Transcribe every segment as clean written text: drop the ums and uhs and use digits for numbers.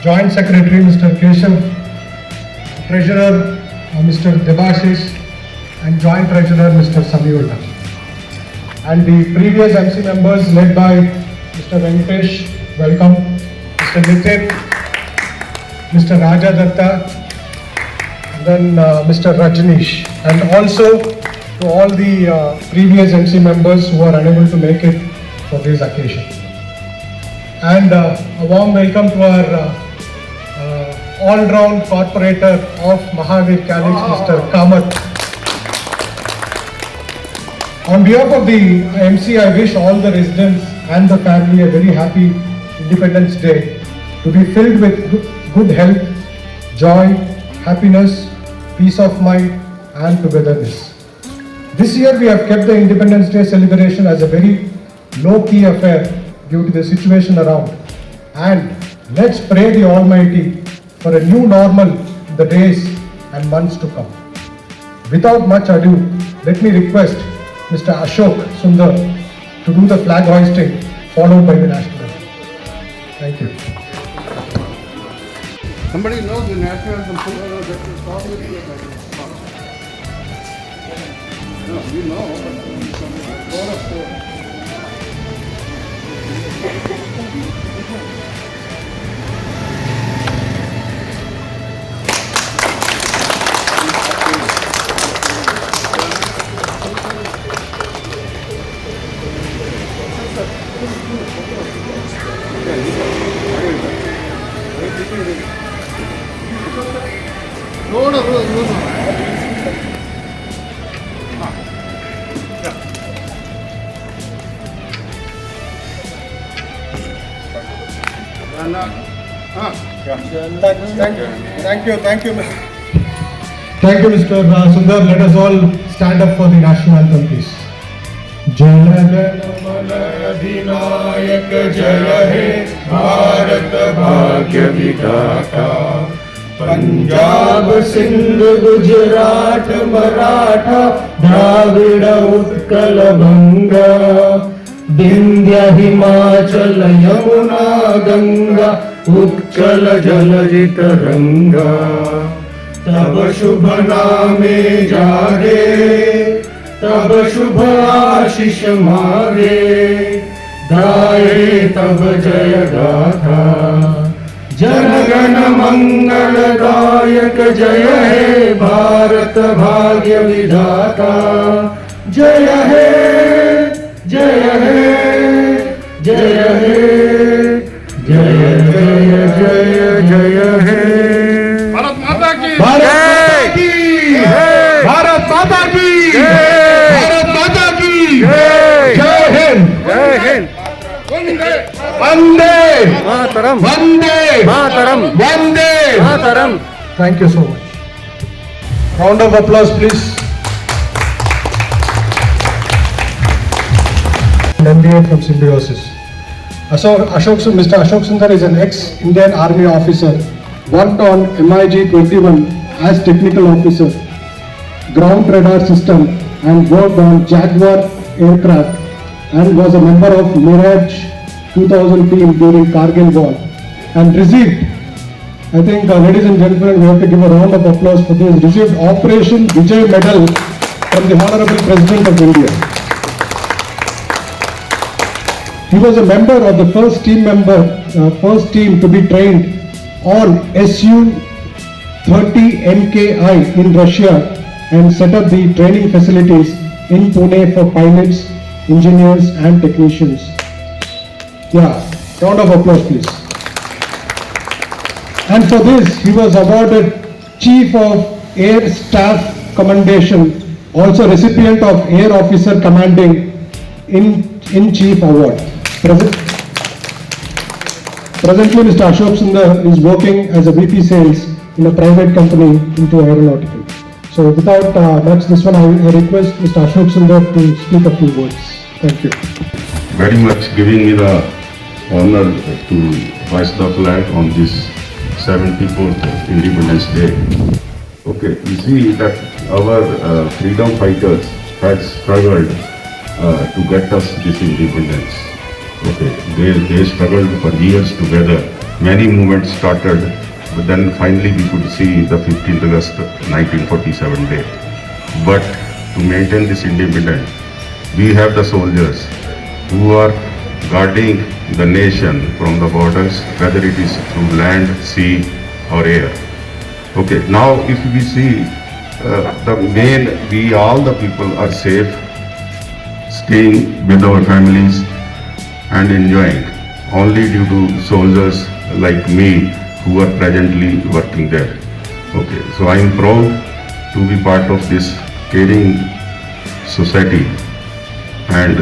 Joint Secretary Mr. Keshav, Treasurer Mr. Debashish, and Joint Treasurer Mr. Samyuta. And the previous MC members led by Mr. Venkatesh, welcome, Mr. Nitin, Mr. Raja Datta, and then Mr. Rajneesh, and also to all the previous MC members who are unable to make it for this occasion. And a warm welcome to our all-round corporator of Mahavir Calyx, Mr. Kamath. On behalf of the MC, I wish all the residents and the family a very happy Independence Day to be filled with good health, joy, happiness, peace of mind and togetherness. This year we have kept the Independence Day celebration as a very low-key affair due to the situation around. And let's pray the Almighty for a new normal in the days and months to come. Without much ado, let me request Mr. Ashok Sundar to do the flag hoisting followed by the national anthem. Thank you. Somebody knows the national anthem. No, you know, but four of four. Thank you, Mr. Sundar. Let us all stand up for the national anthem, please. Jana Jana Mana Adhinayak Jaya He Bharat Bhagya Vidhata Punjab Sindh Gujarat Maratha Dravida Utkal Banga Vindhya Himachal Yamuna Ganga Utkal Jalajit Ranga तब शुभ नामे जागे तब शुभ आशीष मागे गाए तब जय गाथा जनगण मंगल दायक जय हे भारत भाग्य विधाता जय हे जय हे जय हे जय जय जय जय हे भारत माता की भारत माता की भारत माता की जय हिंद जय Hind Vande Mataram Vande Mataram Vande Mataram. Thank you so much. Round of applause, please. MBA from Symbiosis. Mr. Ashok Sundar is an ex-Indian Army officer, worked on MiG-21 as technical officer, ground radar system, and worked on Jaguar aircraft, and was a member of Mirage 2000 team during Kargil war, and received, I think, ladies and gentlemen, we have to give a round of applause for this, received Operation Vijay Medal from the Honorable President of India. He was a member of the first team to be trained on Su-30 MKI in Russia and set up the training facilities in Pune for pilots, engineers and technicians. Yeah, round of applause please. And for this he was awarded Chief of Air Staff Commendation, also recipient of Air Officer Commanding in Chief Award. Presently, Mr. Ashok Sundar is working as a VP Sales in a private company into aeronautical. So without much this one, I request Mr. Ashok Sundar to speak a few words. Thank you. Very much giving me the honor to hoist the flag on this 74th Independence Day. Okay, you see that our freedom fighters had struggled to get us this independence. Okay, they struggled for years together many movements started, but then finally we could see the 15th August 1947 day. But to maintain this independence, we have the soldiers who are guarding the nation from the borders, whether it is through land, sea or air. Okay, now if we see all the people are safe, staying with our families and enjoying only due to soldiers like me who are presently working there. Okay, so I am proud to be part of this caring society and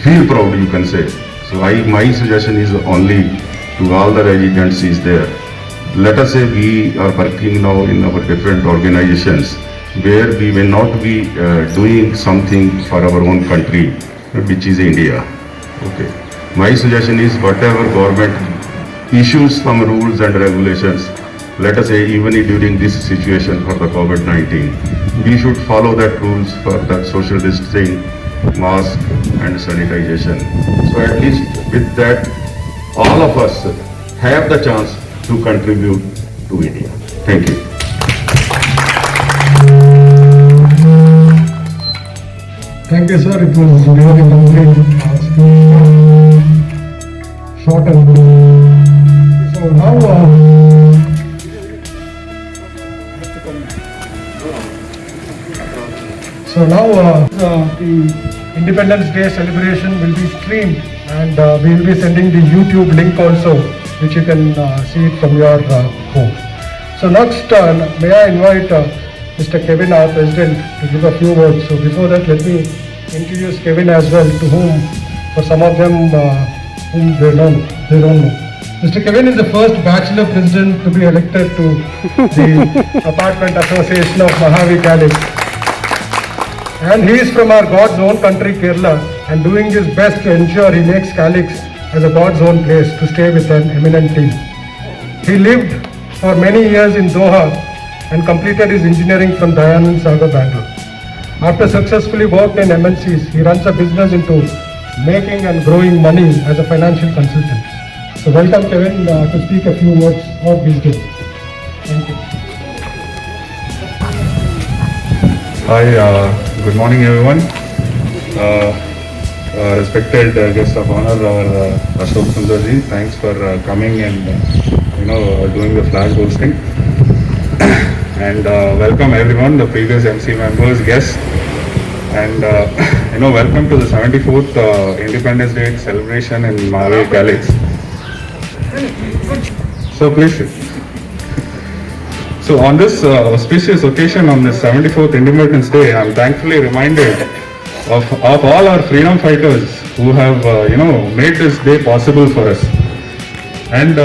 feel proud, you can say. So my suggestion is only to all the residents is there. Let us say we are working now in our different organizations where we may not be doing something for our own country, which is India. Okay. My suggestion is whatever government issues some rules and regulations, let us say even during this situation for the COVID-19, we should follow that rules for the social distancing, mask and sanitization. So at least with that, all of us have the chance to contribute to India. Thank you. Thank you, sir. It was really complete. Short and good. So now, the Independence Day celebration will be streamed, and we will be sending the YouTube link also, which you can see it from your home. So next, may I invite Mr. Kevin, our President, to give a few words. So before that, let me introduce Kevin as well, to whom, for some of them, whom they don't know. Mr. Kevin is the first bachelor president to be elected to the Apartment Association of Mahavi Calix. And he is from our God's own country, Kerala, and doing his best to ensure he makes Calix as a God's own place to stay with an eminent team. He lived for many years in Doha and completed his engineering from Dayanand Sagar, Bangalore. After successfully worked in MNCs, he runs a business into making and growing money as a financial consultant. So welcome, Kevin, to speak a few words of wisdom. Thank you. Hi, good morning everyone. Respected guest of honor, our Ashok Sundarji, thanks for coming and doing the flag hosting. And welcome everyone, the previous MC members, guests, and welcome to the 74th Independence Day celebration in Mahavi Calix. So please sit. So on this auspicious occasion, on this 74th Independence Day, I am thankfully reminded of all our freedom fighters who have made this day possible for us. And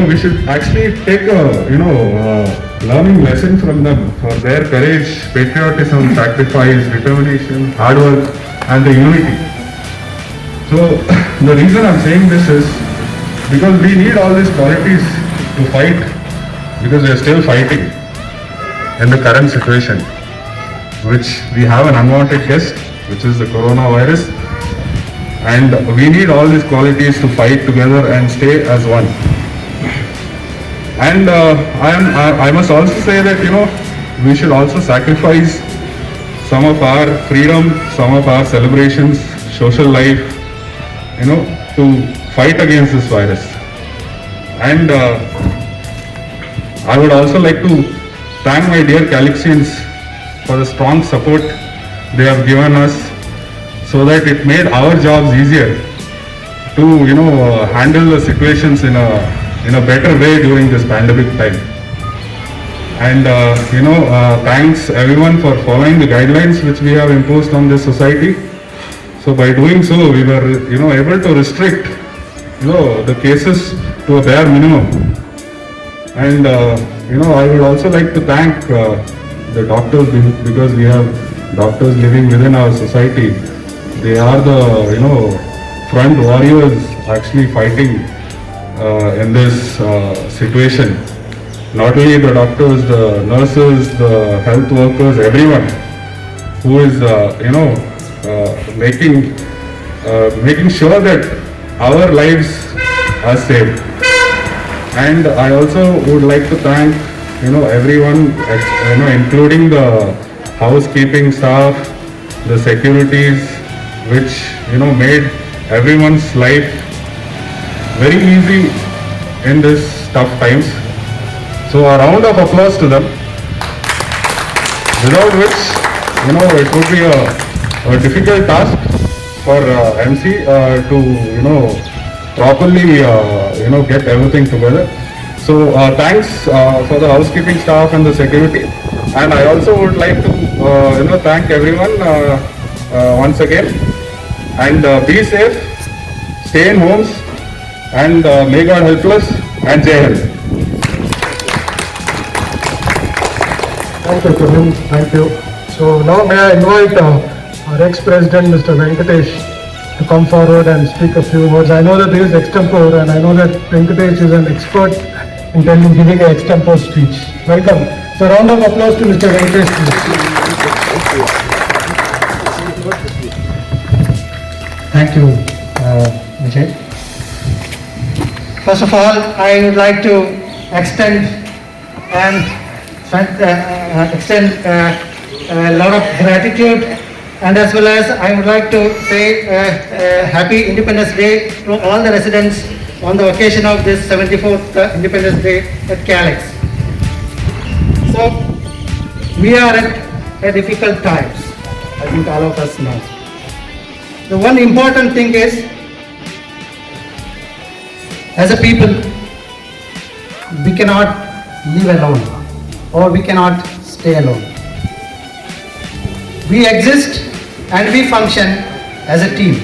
we should actually take a learning lesson from them for their courage, patriotism, sacrifice, determination, hard work, and the unity. So the reason I'm saying this is because we need all these qualities to fight, because we are still fighting in the current situation, which we have an unwanted guest, which is the coronavirus, and we need all these qualities to fight together and stay as one. And I must also say that we should also sacrifice some of our freedom, some of our celebrations, social life, to fight against this virus. And I would also like to thank my dear Calixians for the strong support they have given us, so that it made our jobs easier to handle the situations in a better way during this pandemic time. And thanks everyone for following the guidelines which we have imposed on this society. So by doing so, we were able to restrict the cases to a bare minimum. And I would also like to thank the doctors, because we have doctors living within our society. They are the front warriors actually fighting in this situation. Not only the doctors, the nurses, the health workers, everyone who is making sure that our lives are saved. And I also would like to thank, everyone, including the housekeeping staff, the securities, which, made everyone's life very easy in this tough times. So a round of applause to them, without which, it would be a difficult task for MC to, properly, get everything together. So thanks for the housekeeping staff and the security. And I also would like to, thank everyone once again. And be safe, stay in homes, and may God help us, and Jai Hind. Thank you, Praveen. Thank you. So now may I invite our ex-president, Mr. Venkatesh, to come forward and speak a few words. I know that he is extempore, and I know that Venkatesh is an expert in giving an extempore speech. Welcome. So round of applause to Mr. Venkatesh, please. Thank you, Vijay. First of all, I would like to extend a lot of gratitude, and as well as I would like to say Happy Independence Day to all the residents on the occasion of this 74th Independence Day at Calix. So, we are at a difficult times, I think all of us know. The one important thing is, as a people, we cannot live alone, or we cannot stay alone. We exist and we function as a team.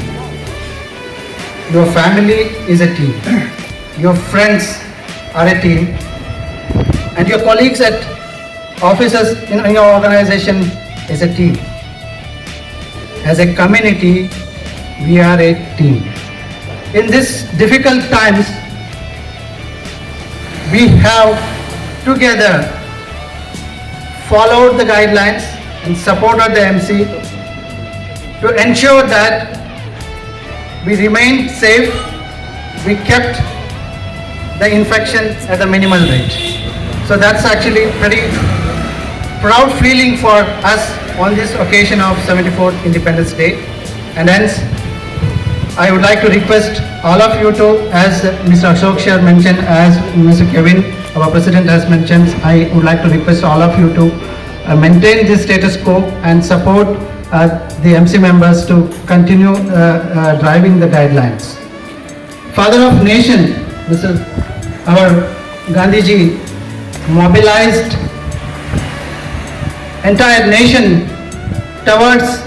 Your family is a team. Your friends are a team. And your colleagues at offices in your organization is a team. As a community, we are a team. In these difficult times, we have together followed the guidelines and supported the MC to ensure that we remained safe, we kept the infection at a minimal rate. So that's actually pretty proud feeling for us on this occasion of 74th Independence Day. And hence, I would like to request all of you to, as Mr. Ashok Shah mentioned, as Mr. Kevin, our president, has mentioned, I would like to request all of you to maintain this status quo and support the MC members to continue driving the guidelines. Father of Nation, our Gandhiji, mobilized entire nation towards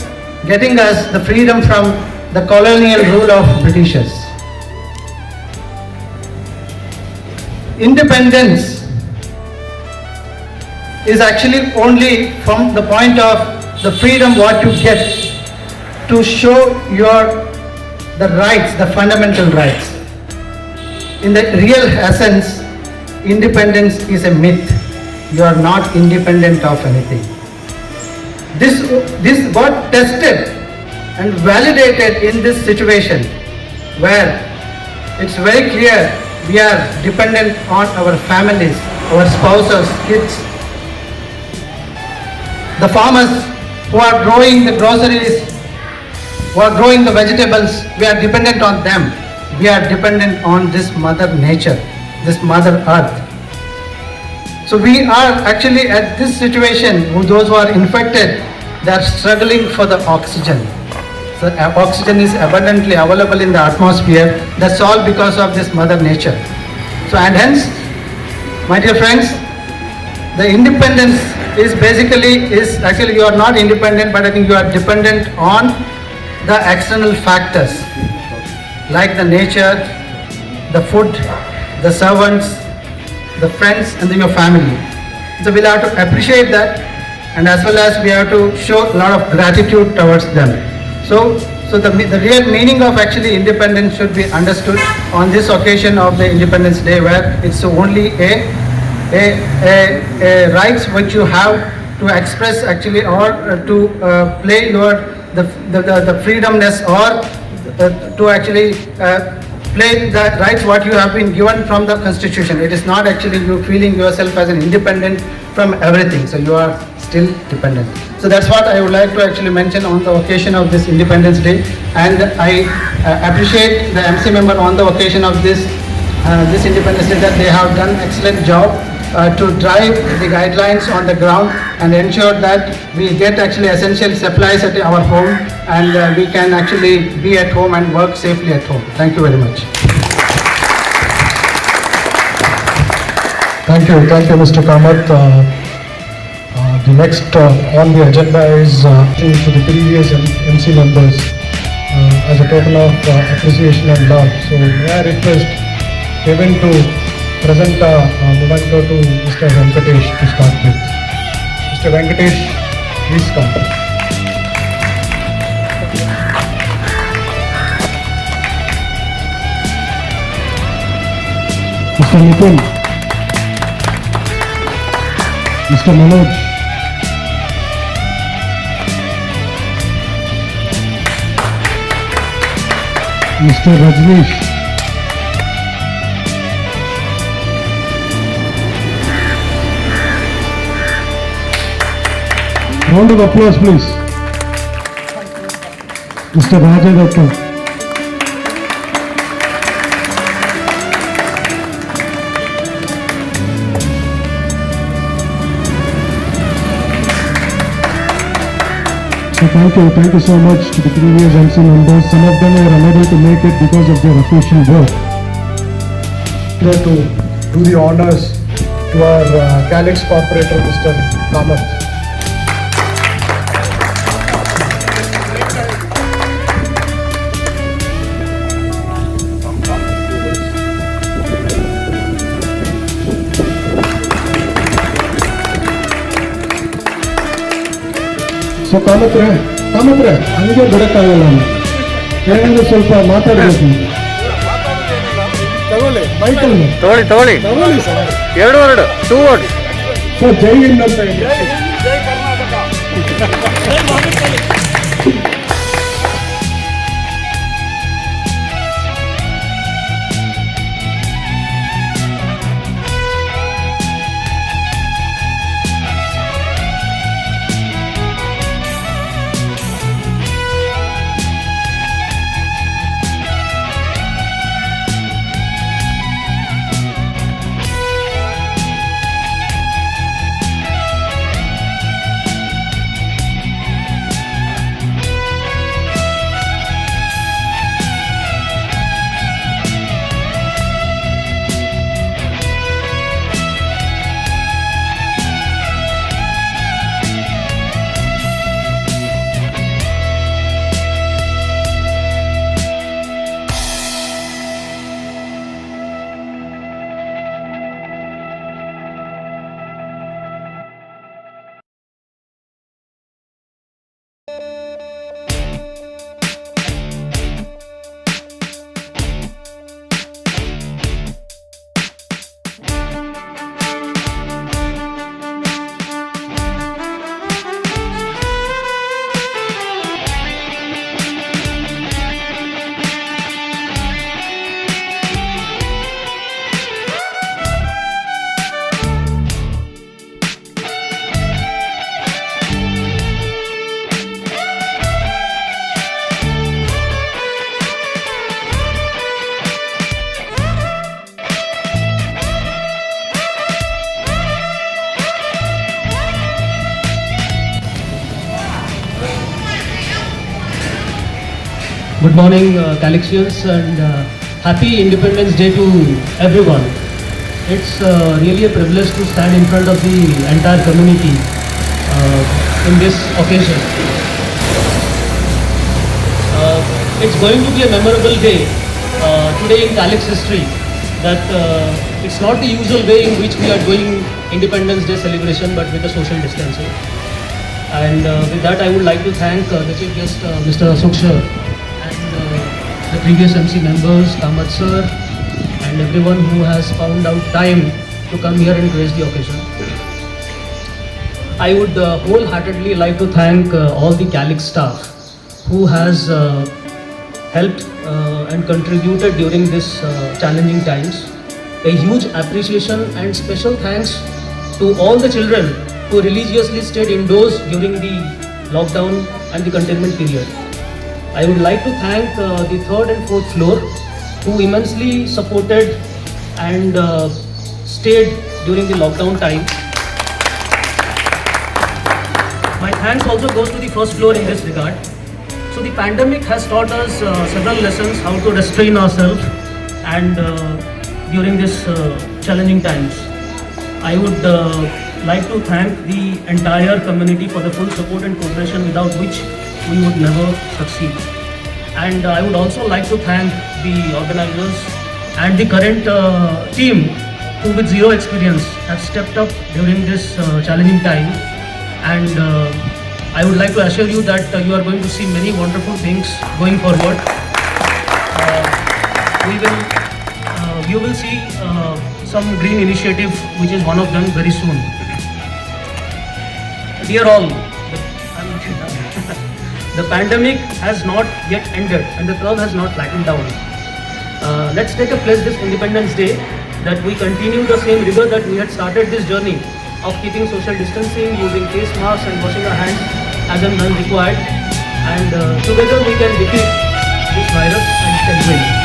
getting us the freedom from the colonial rule of Britishers. Independence is actually only from the point of the freedom what you get to show the rights, the fundamental rights. In the real essence, independence is a myth. You are not independent of anything. This got tested and validated in this situation where it's very clear we are dependent on our families, our spouses, kids. The farmers who are growing the groceries, who are growing the vegetables, we are dependent on them. We are dependent on this mother nature, this mother earth. So we are actually at this situation, those who are infected, they are struggling for the oxygen. So oxygen is abundantly available in the atmosphere. That's all because of this mother nature. So and hence, my dear friends, the independence is actually you are not independent, but I think you are dependent on the external factors like the nature, the food, the servants, the friends, and your family. So we'll have to appreciate that, and as well as we have to show a lot of gratitude towards them. So the real meaning of actually independence should be understood on this occasion of the Independence Day, where it's only a rights which you have to express actually, or to play the freedomness, or to actually play the rights what you have been given from the constitution. It is not actually you feeling yourself as an independent from everything. So you are still dependent. So that's what I would like to actually mention on the occasion of this Independence Day. And I appreciate the MC member on the occasion of this Independence Day that they have done excellent job to drive the guidelines on the ground and ensure that we get actually essential supplies at our home and we can actually be at home and work safely at home. Thank you very much. Thank you, Mr. Kamath. The next on the agenda is to the previous MC members as a token of appreciation and love. So may I request Kevin to present a memento to Mr. Venkatesh to start with. Mr. Venkatesh, please come. Mr. Nitin, Mr. Manoj, Mr. Rajneesh, round of applause please. Mr. Raja Datta, so thank you so much to the previous MC members. Some of them were unable to make it because of their official work. To do the honors to our Calix Corporator, Mr. Kamath. So ಕಾಮತ್ರೆ ಹಂಗೆ ಬಿಡಕ್ಕಾಗಲ್ಲ ಏನಾದ್ರು ಸ್ವಲ್ಪ ಮಾತಾಡಬೇಕು ಮೈಕಲ್ಲಿ ತಗೊಳ್ಳಿ ತಗೊಳ್ಳಿ sir. 2 word 2 word. So Jai Hind ಅಂತ ಹೇಳಿ. Good morning, Calixians, and happy Independence Day to everyone. It's really a privilege to stand in front of the entire community in this occasion. It's going to be a memorable day today in Calix history. That it's not the usual way in which we are doing Independence Day celebration, but with a social distancing. And with that, I would like to thank the chief guest, Mr. Ashok sir, and the previous MC members, Kamath sir, and everyone who has found out time to come here and grace the occasion. I would wholeheartedly like to thank all the Calix staff who has helped and contributed during this challenging times. A huge appreciation and special thanks to all the children who religiously stayed indoors during the lockdown and the containment period. I would like to thank the third and fourth floor who immensely supported and stayed during the lockdown time. My thanks also goes to the first floor in this regard. So the pandemic has taught us several lessons how to restrain ourselves and during this challenging times. I would like to thank the entire community for the full support and cooperation without which we would never succeed. And I would also like to thank the organizers and the current team who with zero experience have stepped up during this challenging time. And I would like to assure you that you are going to see many wonderful things going forward. You will see some green initiative, which is one of them, very soon. Dear all, the pandemic has not yet ended and the curve has not flattened down. Let's take a pledge this Independence Day that we continue the same rigor that we had started this journey of keeping social distancing, using face masks and washing our hands as and when required. And together we can defeat this virus and can win.